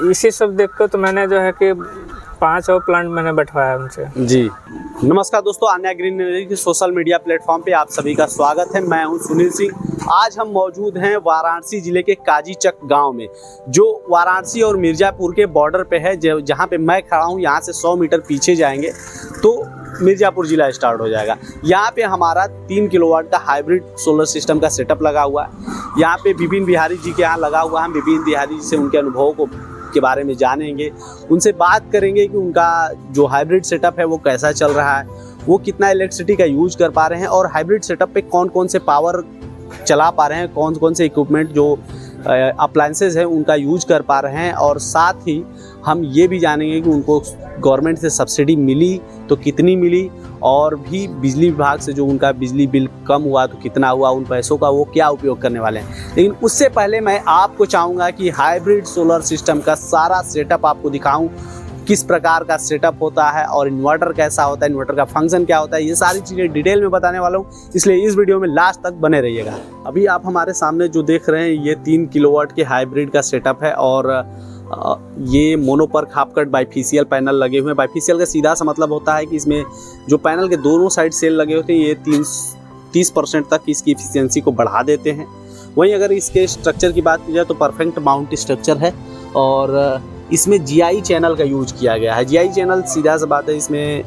इसी सब देख कर तो मैंने जो है कि 5 और प्लांट मैंने बैठवाया उनसे जी। नमस्कार दोस्तों, अन्या ग्रीन एनर्जी के सोशल मीडिया प्लेटफॉर्म पे आप सभी का स्वागत है। मैं हूं सुनील सिंह। आज हम मौजूद हैं वाराणसी जिले के काजीचक गांव में, जो वाराणसी और मिर्ज़ापुर के बॉर्डर पे है। जहां पे मैं खड़ा हूं, यहां से 100 मीटर पीछे जाएंगे तो मिर्ज़ापुर जिला स्टार्ट हो जाएगा। यहाँ पे हमारा 3 किलोवाट का हाइब्रिड सोलर सिस्टम का सेटअप लगा हुआ है। यहाँ पे विपिन बिहारी जी के यहाँ लगा हुआ है। हम विपिन बिहारी जी से उनके अनुभवों के बारे में जानेंगे, उनसे बात करेंगे कि उनका जो हाइब्रिड सेटअप है वो कैसा चल रहा है, वो कितना इलेक्ट्रिसिटी का यूज कर पा रहे हैं और हाइब्रिड सेटअप पे कौन कौन से पावर चला पा रहे हैं, कौन कौन से इक्विपमेंट जो अप्लायंसेज हैं उनका यूज कर पा रहे हैं। और साथ ही हम ये भी जानेंगे कि उनको गवर्नमेंट से सब्सिडी मिली तो कितनी मिली, और भी बिजली विभाग से जो उनका बिजली बिल कम हुआ तो कितना हुआ, उन पैसों का वो क्या उपयोग करने वाले हैं। लेकिन उससे पहले मैं आपको चाहूँगा कि हाइब्रिड सोलर सिस्टम का सारा सेटअप आपको दिखाऊँ, किस प्रकार का सेटअप होता है और इन्वर्टर कैसा होता है, इन्वर्टर का फंक्शन क्या होता है, ये सारी चीज़ें डिटेल में बताने वाला हूँ। इसलिए इस वीडियो में लास्ट तक बने रहिएगा। अभी आप हमारे सामने जो देख रहे हैं ये 3 किलोवाट के हाइब्रिड का सेटअप है और ये मोनोपर खापकट बाइफेशियल पैनल लगे हुए हैं। बाइफेशियल का सीधा सा मतलब होता है कि इसमें जो पैनल के दोनों साइड सेल लगे होते हैं ये 30% तक इसकी एफिशिएंसी को बढ़ा देते हैं। वहीं अगर इसके स्ट्रक्चर की बात की जाए तो परफेक्ट माउंट स्ट्रक्चर है और इसमें जीआई चैनल का यूज किया गया है। जीआई चैनल सीधा सा बात है, इसमें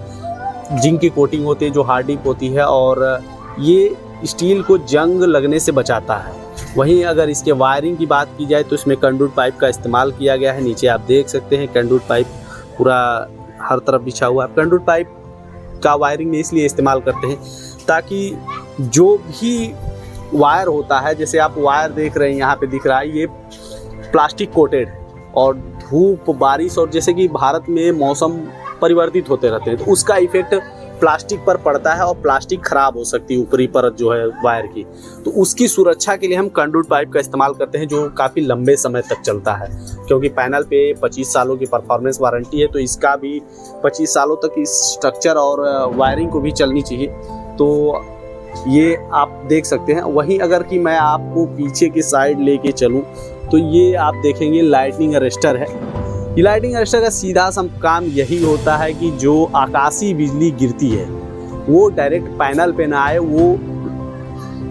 जिंक की कोटिंग होती है जो हार्डिंग होती है और ये स्टील को जंग लगने से बचाता है। वहीं अगर इसके वायरिंग की बात की जाए तो इसमें कंडक्ट पाइप का इस्तेमाल किया गया है। नीचे आप देख सकते हैं कंडक्ट पाइप पूरा हर तरफ बिछा हुआ है। कंडक्ट पाइप का वायरिंग में इसलिए इस्तेमाल करते हैं ताकि जो भी वायर होता है, जैसे आप वायर देख रहे हैं यहाँ पे दिख रहा है, ये प्लास्टिक कोटेड है और धूप, बारिश और जैसे कि भारत में मौसम परिवर्तित होते रहते हैं तो उसका इफेक्ट प्लास्टिक पर पड़ता है और प्लास्टिक खराब हो सकती है, ऊपरी परत जो है वायर की। तो उसकी सुरक्षा के लिए हम कंडक्ट पाइप का इस्तेमाल करते हैं जो काफ़ी लंबे समय तक चलता है, क्योंकि पैनल पे 25 सालों की परफॉर्मेंस वारंटी है तो इसका भी 25 सालों तक इस स्ट्रक्चर और वायरिंग को भी चलनी चाहिए। तो ये आप देख सकते हैं। वहीं अगर कि मैं आपको पीछे की साइड लेके चलूँ तो ये आप देखेंगे लाइटनिंग अरेस्टर है। ये लाइटिंग अरेस्टर का सीधा सा काम यही होता है कि जो आकाशीय बिजली गिरती है वो डायरेक्ट पैनल पे ना आए, वो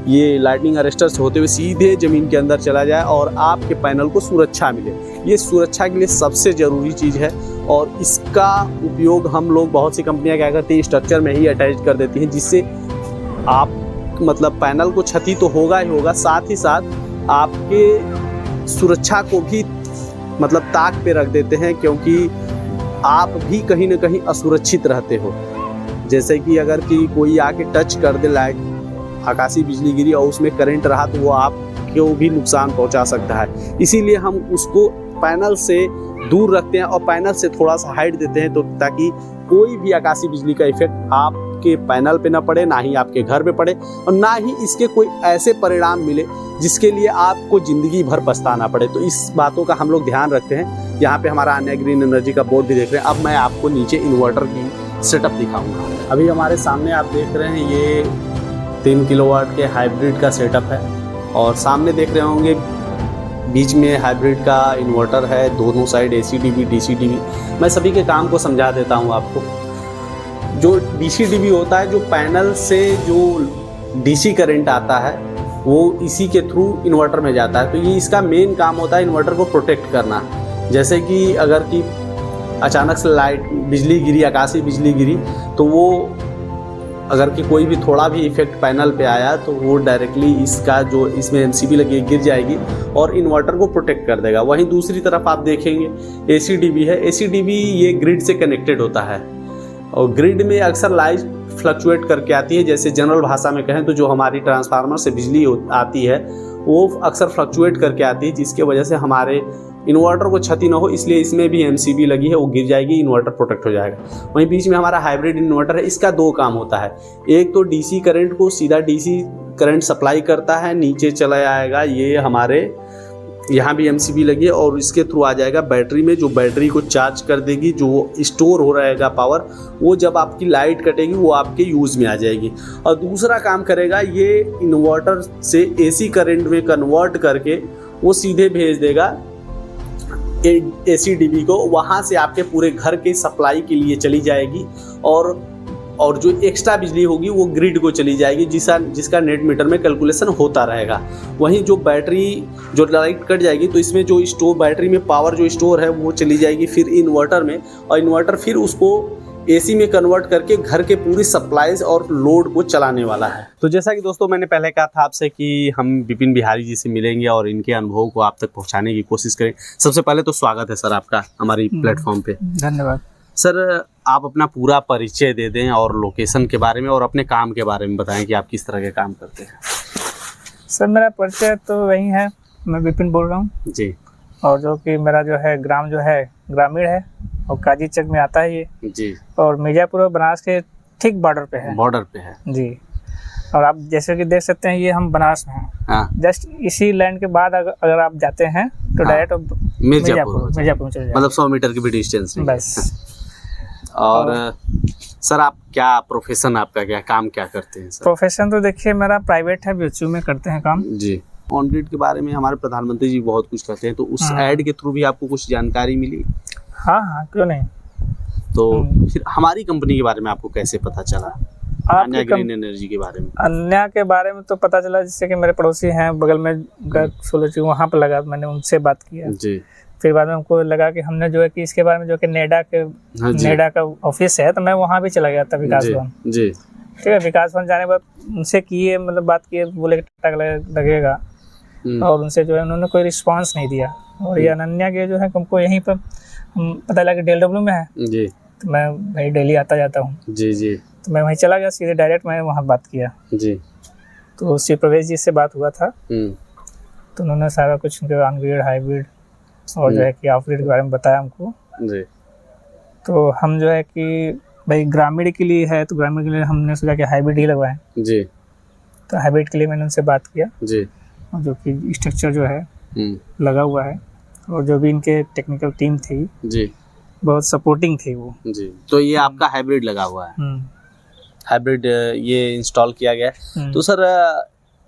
ये लाइटिंग अरेस्टर से होते हुए सीधे ज़मीन के अंदर चला जाए और आपके पैनल को सुरक्षा मिले। ये सुरक्षा के लिए सबसे ज़रूरी चीज़ है और इसका उपयोग हम लोग, बहुत सी कंपनियां क्या करती हैं, स्ट्रक्चर में ही अटैच कर देती हैं, जिससे आप मतलब पैनल को क्षति तो होगा ही होगा, साथ ही साथ आपके सुरक्षा को भी मतलब ताक पे रख देते हैं, क्योंकि आप भी कहीं ना कहीं असुरक्षित रहते हो। जैसे कि अगर कि कोई आके टच कर दे, लाइट आकाशीय बिजली गिरी और उसमें करंट रहा तो वो आपको भी नुकसान पहुंचा सकता है। इसीलिए हम उसको पैनल से दूर रखते हैं और पैनल से थोड़ा सा हाइट देते हैं, तो ताकि कोई भी आकाशीय बिजली का इफेक्ट आपके पैनल पे ना पड़े, ना ही आपके घर पे पड़े और ना ही इसके कोई ऐसे परिणाम मिले जिसके लिए आपको ज़िंदगी भर पछताना पड़े। तो इस बातों का हम लोग ध्यान रखते हैं। यहाँ पे हमारा अन्या ग्रीन एनर्जी का बोर्ड भी देख रहे हैं। अब मैं आपको नीचे इन्वर्टर की सेटअप दिखाऊंगा। अभी हमारे सामने आप देख रहे हैं ये 3 किलोवाट के हाइब्रिड का सेटअप है और सामने देख रहे होंगे बीच में हाइब्रिड का इन्वर्टर है, दोनों साइड AC/DB DC/DB। मैं सभी के काम को समझा देता हूँ आपको। जो DC/DB होता है, जो पैनल से जो DC करंट आता है वो इसी के थ्रू इन्वर्टर में जाता है। तो ये इसका मेन काम होता है इन्वर्टर को प्रोटेक्ट करना। जैसे कि अगर कि अचानक से लाइट बिजली गिरी, आकाशीय बिजली गिरी, तो वो अगर कि कोई भी थोड़ा भी इफेक्ट पैनल पे आया तो वो डायरेक्टली इसका जो इसमें MCB लगी गिर जाएगी और इन्वर्टर को प्रोटेक्ट कर देगा। वहीं दूसरी तरफ आप देखेंगे AC/DB है। AC/DB ये ग्रिड से कनेक्टेड होता है और ग्रिड में अक्सर लाइट फ्लक्चुएट करके आती है। जैसे जनरल भाषा में कहें तो जो हमारी ट्रांसफार्मर से बिजली आती है वो अक्सर फ्लक्चुएट करके आती है, जिसके वजह से हमारे इन्वर्टर को क्षति ना हो, इसलिए इसमें भी MCB लगी है, वो गिर जाएगी, इन्वर्टर प्रोटेक्ट हो जाएगा। वहीं बीच में हमारा हाइब्रिड इन्वर्टर है। इसका 2 काम होता है। एक तो DC करंट को सीधा DC करंट सप्लाई करता है, नीचे चला जाएगा, ये हमारे यहाँ भी MCB लगी है और इसके थ्रू आ जाएगा बैटरी में, जो बैटरी को चार्ज कर देगी, जो स्टोर हो रहेगा पावर, वो जब आपकी लाइट कटेगी वो आपके यूज़ में आ जाएगी। और दूसरा काम करेगा, ये इन्वर्टर से AC करंट में कन्वर्ट करके वो सीधे भेज देगा ACDB को, वहाँ से आपके पूरे घर की सप्लाई के लिए चली जाएगी और जो एक्स्ट्रा बिजली होगी वो ग्रिड को चली जाएगी, जिसका नेट मीटर में कैलकुलेशन होता रहेगा। वहीं जो बैटरी जो लाइट कट जाएगी तो इसमें जो स्टोर बैटरी में पावर जो स्टोर है वो चली जाएगी फिर इन्वर्टर में, और इन्वर्टर फिर उसको AC में कन्वर्ट करके घर के पूरी सप्लाईज और लोड को चलाने वाला है। तो जैसा कि दोस्तों मैंने पहले कहा था आपसे कि हम विपिन बिहारी जी से मिलेंगे और इनके अनुभव को आप तक पहुंचाने की कोशिश करें। सबसे पहले तो स्वागत है सर आपका हमारी प्लेटफॉर्म पे। धन्यवाद सर, आप अपना पूरा परिचय दे दें और लोकेशन के बारे में और अपने काम के बारे में बताएं कि आप किस तरह के काम करते हैं। सर, मेरा परिचय तो वही है, मैं विपिन बोल रहा हूँ जी। और जो कि मेरा जो है ग्राम जो है ग्रामीण है और काजी चक में आता है ये जी, और मिर्जापुर और बनारस के ठीक बॉर्डर पे है। बॉर्डर पे है जी। और आप जैसे कि देख सकते हैं ये हम बनारस में हैं। हाँ। जस्ट इसी लैंड के बाद अगर आप जाते हैं तो हाँ। डायरेक्ट मिर्जापुर में चले जाएंगे, मतलब 100 मीटर की भी डिस्टेंस नहीं। बस। और सर, आप क्या प्रोफेशन, आपका क्या काम क्या करते हैं सर? प्रोफेशन तो देखिए मेरा प्राइवेट है, BHU में करते हैं काम। जी। ऑन ग्रिड के बारे में हमारे प्रधानमंत्री जी बहुत कुछ कहते हैं, तो उस ऐड के थ्रू भी आपको कुछ जानकारी मिली? हाँ, क्यों नहीं। तो फिर हमारी कंपनी के बारे में आपको कैसे पता चला, अन्या ग्रीन एनर्जी के बारे में? अन्या के बारे में तो पता चला, जिससे कि मेरे पड़ोसी हैं बगल में सोलर, वहाँ पर लगा, मैंने उनसे बात किया जी। फिर बाद में हमको लगा कि हमने जो है कि इसके बारे में जो कि नेडा का ऑफिस है, तो मैं वहाँ भी चला गया था, विकास भवन जी। ठीक है, विकास भवन जाने के बाद उनसे किए, मतलब बात किए, बोले लगेगा, और उनसे जो है उन्होंने कोई रिस्पांस नहीं दिया। और ये अनन्या के जो है हमको यहीं पर पता लगा कि DLW में है जी। तो मैं भाई डेली आता जाता हूँ जी जी, तो मैं वहीं चला गया सीधे, डायरेक्ट मैं वहाँ बात किया जी। तो श्री प्रवेश जी से बात हुआ था, तो उन्होंने सारा कुछ उनके ऑन ग्रिड, हाइब्रिड और जो है कि ऑफ ग्रिड के बारे में बताया हमको जी। तो हम जो है कि भाई ग्रामीण के लिए है, तो ग्रामीण के लिए हमने सोचा कि हाइब्रिड ही लगवाएं जी। तो हाइब्रिड के लिए मैंने उनसे बात किया जी, और जो कि स्ट्रक्चर जो है लगा हुआ है, और जो भी इनके टेक्निकल टीम थी जी, बहुत सपोर्टिंग थी वो जी। तो ये आपका हाइब्रिड लगा हुआ है, हाइब्रिड ये इंस्टॉल किया गया है। तो सर,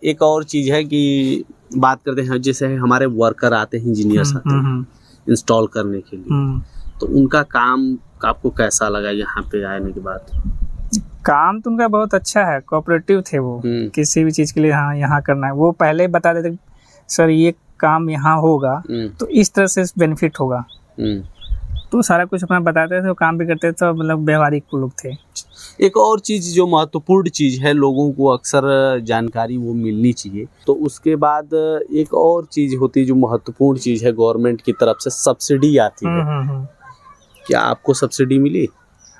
एक और चीज़ है कि बात करते हैं, जैसे हमारे वर्कर आते हैं, इंजीनियर्स आते हैं इंस्टॉल करने के लिए, तो उनका काम आपको कैसा लगा यहाँ पे आने के बाद? काम तो उनका बहुत अच्छा है, कोऑपरेटिव थे वो, किसी भी चीज़ के लिए हाँ यहाँ करना है, वो पहले ही बता देते सर ये काम यहाँ होगा तो इस तरह से बेनिफिट होगा, तो सारा कुछ अपना बताते थे, वो काम भी करते थे, तो मतलब व्यवहारिक लोग थे। एक और चीज़ जो महत्वपूर्ण चीज़ है, लोगों को अक्सर जानकारी वो मिलनी चाहिए, तो उसके बाद एक और चीज़ होती है जो महत्वपूर्ण चीज़ है, गवर्नमेंट की तरफ से सब्सिडी आती है। क्या आपको सब्सिडी मिली?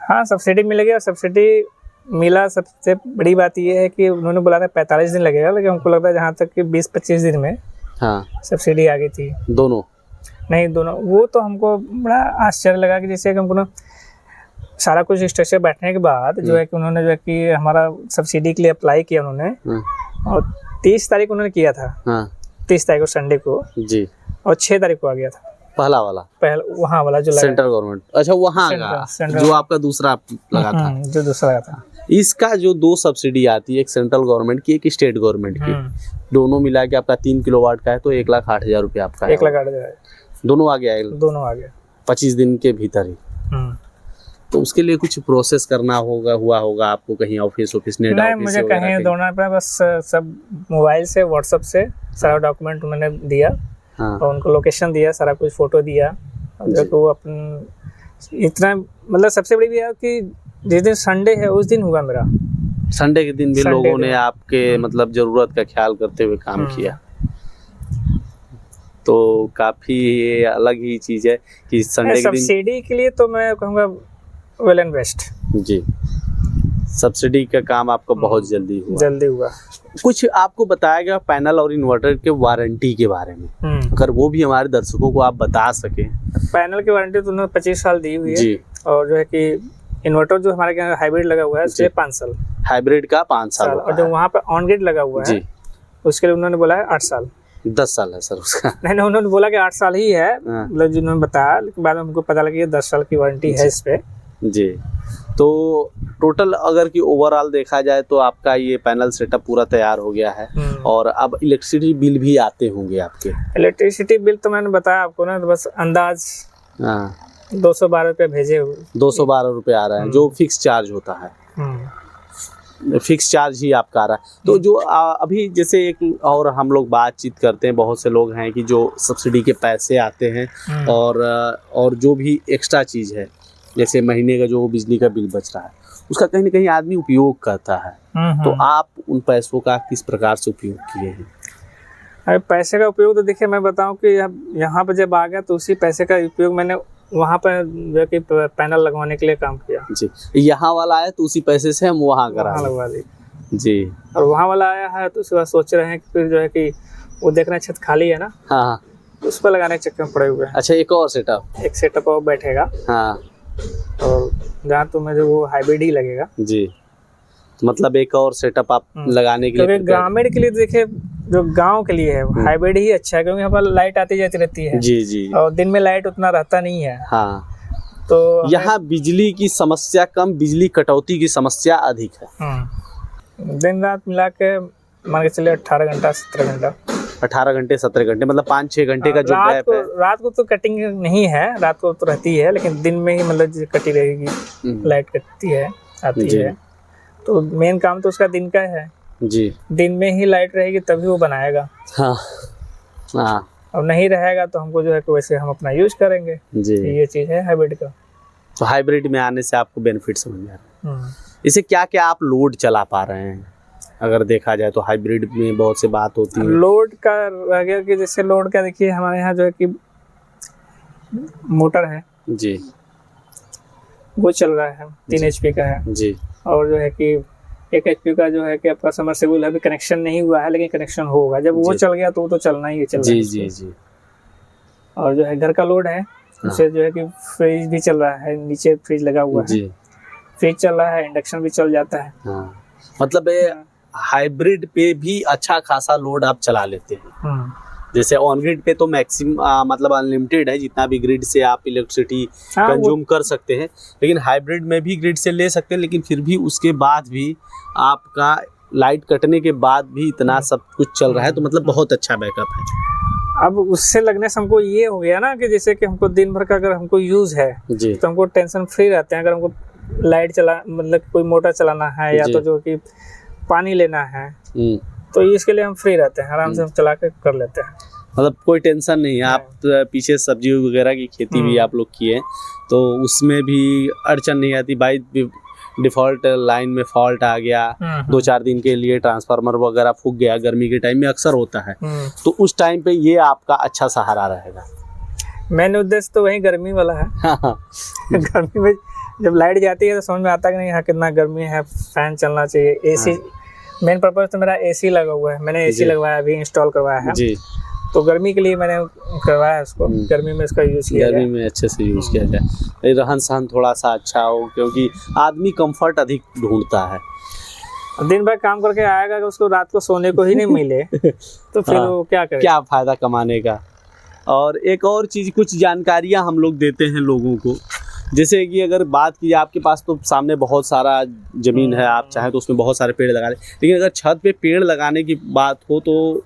हाँ, सब्सिडी मिलेगी, और सब्सिडी मिला। सबसे बड़ी बात ये है कि उन्होंने बोला था 45 दिन लगेगा, लेकिन हमको लगता है जहाँ तक कि 20-25 दिन में हाँ सब्सिडी आ गई थी। दोनों वो तो हमको बड़ा आश्चर्य लगा कि जैसे कि हमको सारा कुछ स्ट्रक्चर बैठने के बाद जो है कि उन्होंने जो है कि हमारा सब्सिडी के लिए अप्लाई किया उन्होंने, और 30 तारीख उन्होंने किया था, 30 तारीख को संडे को जी, और 6 तारीख को आ गया था पहला वहाँ वाला जो सेंट्रल गवर्नमेंट। अच्छा, वहाँ जो आपका दूसरा लगा था, जो दूसरा लगा था। इसका जो 2 सब्सिडी आती है, एक सेंट्रल गवर्नमेंट की, एक स्टेट गवर्नमेंट की, दोनों मिला के आपका 3 किलोवाट का है, तो 1,08,000 रुपये आपका 1,08,000 दोनों आ गया 25 दिन के भीतर ही। तो उसके लिए कुछ प्रोसेस करना हुआ होगा आपको, कहीं ऑफिस नहीं, मुझे कहीं दौड़ना पड़ा, बस सब मोबाइल से, व्हाट्सएप से सारा डॉक्यूमेंट मैंने दिया और उनको लोकेशन दिया, सारा कुछ फोटो दिया, और जो वो अपन इतना, मतलब सबसे बड़ी भी है कि जिस दिन संडे है उस दिन हुआ मेरा, संडे के दिन भी लोगों ने आपके मतलब जरूरत का ख्याल करते हुए काम किया, तो काफी अलग ही चीज है कि संडे के दिन सब्सिडी के लिए तो मैं कहूँगा वेल एंड बेस्ट जी। सब्सिडी का काम आपको बहुत जल्दी हुआ। कुछ आपको बताया गया पैनल और इन्वर्टर के वारंटी के बारे में, अगर वो भी हमारे दर्शकों को आप बता सके। पैनल की वारंटी तो उन्होंने 25 साल दी हुई है जी, और जो है कि इन्वर्टर जो हमारे यहाँ हाइब्रिड लगा हुआ है उसके 5 साल, हाइब्रिड का 5 साल, और जो वहाँ पर ऑन ग्रिड लगा हुआ है उसके लिए उन्होंने बोला है 8 साल। 10 साल है सर उसका? नहीं, उन्होंने बोला कि 8 साल ही है, मतलब जिन्होंने बताया, लेकिन बाद में हमको पता लगा कि 10 साल की वारंटी है इस पे जी। तो टोटल अगर कि ओवरऑल देखा जाए तो आपका ये पैनल सेटअप पूरा तैयार हो गया है और अब इलेक्ट्रिसिटी बिल भी आते होंगे आपके। इलेक्ट्रिसिटी बिल तो मैंने बताया आपको ना, तो बस अंदाज 212 रुपये भेजे हुए। 212 रुपये आ रहा है जो फिक्स चार्ज होता है, फिक्स चार्ज ही आपका आ रहा है। तो जो अभी जैसे एक और हम लोग बातचीत करते हैं, बहुत से लोग हैं कि जो सब्सिडी के पैसे आते हैं और जो भी एक्स्ट्रा चीज़ है, जैसे महीने का जो बिजली का बिल बच रहा है, उसका कहीं ना कहीं आदमी उपयोग करता है। तो आप उन पैसों का किस प्रकार से उपयोग किए हैं? अरे पैसे का उपयोग तो देखिए मैं बताऊं कि यहाँ पर जब आ गया तो उसी पैसे का उपयोग मैंने वहाँ पर जो कि पैनल लगवाने के लिए काम किया जी। यहाँ वाला आया तो उसी पैसे से हम वहाँ लगवा दी जी, और वहाँ वाला आया है तो उसके बाद सोच रहे हैं कि फिर जो है कि वो देख रहे हैं छत खाली है ना, हाँ, उस पर लगाने के चक्कर में पड़े हुए हैं। अच्छा, एक सेटअप और बैठेगा, हाँ, और जहाँ तो मुझे वो हाइब्रिड ही लगेगा जी। मतलब एक और सेटअप आप लगाने के लिए, ग्रामीण के लिए देखिए, जो गांव के लिए है हाइब्रिड ही अच्छा है, क्योंकि यहाँ पर लाइट आती जाती रहती है जी जी, और दिन में लाइट उतना रहता नहीं है। हाँ, तो यहाँ बिजली की समस्या कम, बिजली कटौती की समस्या अधिक है। दिन रात मिला के मान के चलिए 18 घंटा 17 घंटा 18 घंटे 17 घंटे, मतलब 5-6 घंटे का जो गैप है। रात को तो कटिंग नहीं है, रात को तो रहती है, लेकिन दिन में ही मतलब कटी रहेगी, लाइट कटती है आती है। तो मेन काम तो उसका दिन का है जी, दिन में ही लाइट रहेगी तभी वो बनाएगा। हाँ हाँ, और नहीं रहेगा तो हमको जो है कि वैसे हम अपना यूज करेंगे जी। ये चीज़ है हाइब्रिड का। तो हाइब्रिड में आने से आपको बेनिफिट समझ में आ रहा है। इसे क्या क्या आप लोड चला पा रहे हैं? अगर देखा जाए तो हाइब्रिड में बहुत से बात होती है। लोड का रह गया कि जैसे लोड का देखिए, हमारे यहाँ जो है कि मोटर है जी, वो चल रहा है 3 HP का है जी, और जो है कि 1 HP का जो है कि आपका समरसेबुल अभी कनेक्शन नहीं हुआ है, लेकिन कनेक्शन होगा। जब वो चल गया तो वो तो चलना ही चल रहा है जी जी। और जो है घर का लोड है, उससे जो है कि फ्रिज भी चल रहा है, नीचे फ्रिज लगा हुआ है, फ्रिज चल रहा है, इंडक्शन भी चल जाता है। मतलब हाइब्रिड पे भी अच्छा खासा लोड आप चला लेते हैं। जैसे ऑन ग्रिड पे तो मैक्सिमम मतलब अनलिमिटेड है, जितना भी ग्रिड से आप इलेक्ट्रिसिटी कंज्यूम कर सकते हैं, लेकिन हाइब्रिड में भी ग्रिड से ले सकते हैं, लेकिन फिर भी उसके बाद भी आपका लाइट कटने के बाद भी इतना सब कुछ चल रहा है, तो मतलब बहुत अच्छा बैकअप है। अब उससे लगने से हमको ये हो गया ना कि जैसे कि हमको दिन भर का अगर हमको यूज है जी, तो हमको टेंशन फ्री रहते हैं। अगर हमको लाइट चला मतलब कोई मोटर चलाना है या तो जो कि पानी लेना है, तो इसके लिए हम फ्री रहते हैं, आराम से हम चला के कर लेते हैं, मतलब कोई टेंशन नहीं है। आप पीछे सब्जी वगैरह की खेती भी आप लोग किए, तो उसमें भी अड़चन नहीं आती। भाई डिफॉल्ट लाइन में फॉल्ट आ गया, 2-4 दिन के लिए ट्रांसफार्मर वगैरह फूक गया, गर्मी के टाइम में अक्सर होता है, तो उस टाइम पे ये आपका अच्छा सहारा रहेगा। मेन उद्देश्य तो वही गर्मी वाला है। गर्मी में जब लाइट जाती है तो समझ में आता है कि नहीं, यहाँ कितना गर्मी है, फैन चलना चाहिए, एसी। मेन पर्पज तो मेरा एसी लगा हुआ है, मैंने एसी लगवाया, अभी इंस्टॉल करवाया है जी। तो गर्मी के लिए मैंने करवाया उसको, गर्मी में इसका यूज किया, गर्मी में अच्छे से यूज किया जाए, रहन सहन थोड़ा सा अच्छा हो, क्योंकि आदमी कंफर्ट अधिक ढूंढता है। दिन भर काम करके आएगा, उसको रात को सोने को ही नहीं मिले तो फिर वो क्या करे, क्या फायदा कमाने का। और एक और चीज, कुछ जानकारियां हम लोग देते हैं लोगों को, जैसे कि अगर बात की, आपके पास तो सामने बहुत सारा जमीन है, आप चाहें तो उसमें बहुत सारे पेड़ लगा लें, लेकिन अगर छत पे पेड़ लगाने की बात हो तो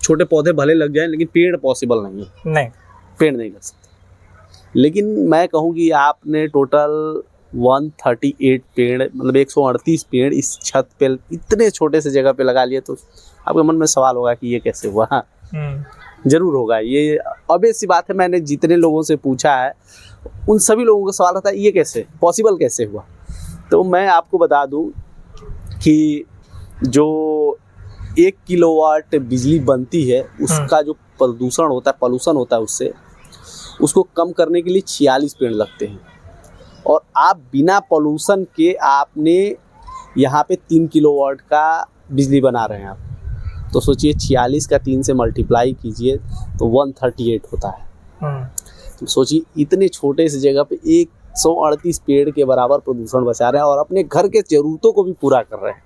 छोटे पौधे भले लग जाएं, लेकिन पेड़ पॉसिबल नहीं है। नहीं, पेड़ नहीं कर सकते। लेकिन मैं कहूँ कि आपने टोटल 138 पेड़, मतलब 138 पेड़ इस छत पे इतने छोटे से जगह पे लगा लिए, तो आपके मन में सवाल होगा कि ये कैसे हुआ। जरूर होगा, ये ऑब्वियस सी बात है। मैंने जितने लोगों से पूछा है, उन सभी लोगों का सवाल आता है ये कैसे पॉसिबल, कैसे हुआ। तो मैं आपको बता दूं कि जो 1 किलोवाट बिजली बनती है, उसका जो प्रदूषण होता है, पॉल्यूशन होता है, उसको कम करने के लिए 46 पेड़ लगते हैं। और आप बिना पॉल्यूशन के आपने यहाँ पे 3 किलोवाट का बिजली बना रहे हैं आप, तो सोचिए 46 का 3 से मल्टीप्लाई कीजिए तो 138 होता है। तो सोचिए इतने छोटे से जगह पे 138 पेड़ के बराबर प्रदूषण बचा रहे हैं और अपने घर के जरूरतों को भी पूरा कर रहे हैं।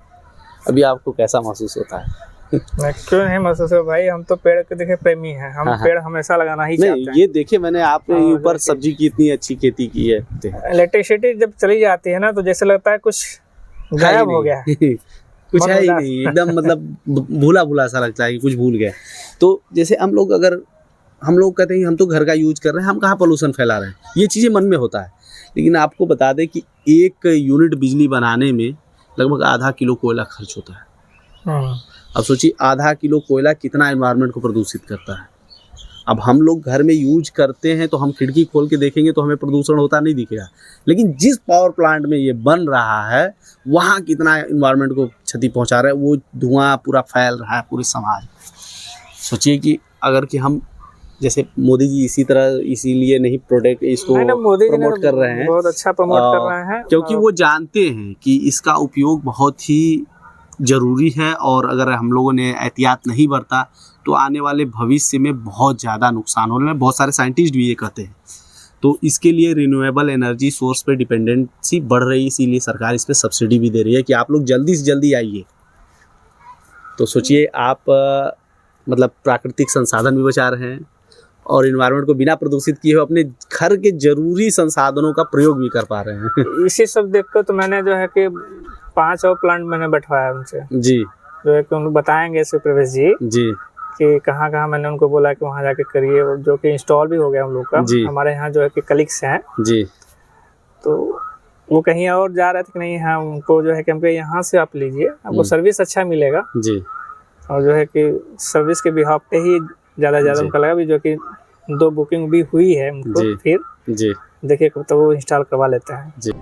अभी आपको कैसा महसूस होता है? मैं क्यों नहीं महसूस है भाई, हम तो पेड़ के देखे प्रेमी हैं, हम पेड़ हमेशा लगाना ही चाहते हैं। ये देखे मैंने आपने ऊपर सब्जी की इतनी अच्छी खेती की है। इलेक्ट्रिसिटी जब चली जाती है ना तो जैसे लगता है कुछ गायब हो गया कुछ है ही नहीं, एकदम मतलब भूला भूला सा लगता है कि कुछ भूल गए। तो जैसे हम लोग कहते हैं हम तो घर का यूज कर रहे हैं, हम कहाँ पोल्यूशन फैला रहे हैं, ये चीज़ें मन में होता है। लेकिन आपको बता दें कि 1 यूनिट बिजली बनाने में लगभग आधा किलो कोयला खर्च होता है। अब सोचिए आधा किलो कोयला कितना एनवायरनमेंट को प्रदूषित करता है। अब हम लोग घर में यूज करते हैं तो हम खिड़की खोल के देखेंगे तो हमें प्रदूषण होता नहीं दिखेगा, लेकिन जिस पावर प्लांट में ये बन रहा है वहाँ कितना एनवायरनमेंट को क्षति पहुँचा रहा है, वो धुआं पूरा फैल रहा है पूरे समाज। सोचिए कि अगर कि हम जैसे मोदी जी इसीलिए नहीं इसको प्रमोट कर रहे हैं, बहुत अच्छा प्रमोट कर रहे हैं, क्योंकि वो जानते हैं कि इसका उपयोग बहुत ही ज़रूरी है और अगर हम लोगों ने एहतियात नहीं बरता तो आने वाले भविष्य में बहुत ज़्यादा नुकसान होने वाला है। बहुत सारे साइंटिस्ट भी ये कहते हैं। तो इसके लिए रिन्यूएबल एनर्जी सोर्स पे डिपेंडेंसी बढ़ रही है, इसीलिए सरकार इस पर सब्सिडी भी दे रही है कि आप लोग जल्दी से जल्दी आइए। तो सोचिए आप मतलब प्राकृतिक संसाधन भी बचा रहे हैं और इन्वायरमेंट को बिना प्रदूषित किए हुए अपने घर के जरूरी संसाधनों का प्रयोग भी कर पा रहे हैं। इसी सब देखकर तो मैंने जो है कि 5 और प्लांट मैंने बैठवाया उनसे जी, जो है कि उनको बताएंगे प्रवेश जी कि कहाँ मैंने उनको बोला कि वहाँ जाके करिए, जो कि इंस्टॉल भी हो गया हम लोग का। हमारे यहाँ जो है कि कलीग्स हैं जी, तो वो कहीं और जा रहे थे कि नहीं, हाँ उनको जो है कि हमको यहाँ से आप लीजिए, आपको सर्विस अच्छा मिलेगा जी, और जो है कि सर्विस के बिहाफ पे ही ज़्यादा उनको लगा भी, जो कि 2 बुकिंग भी हुई है उनको, फिर जी देखिए तो वो इंस्टॉल करवा लेते हैं जी।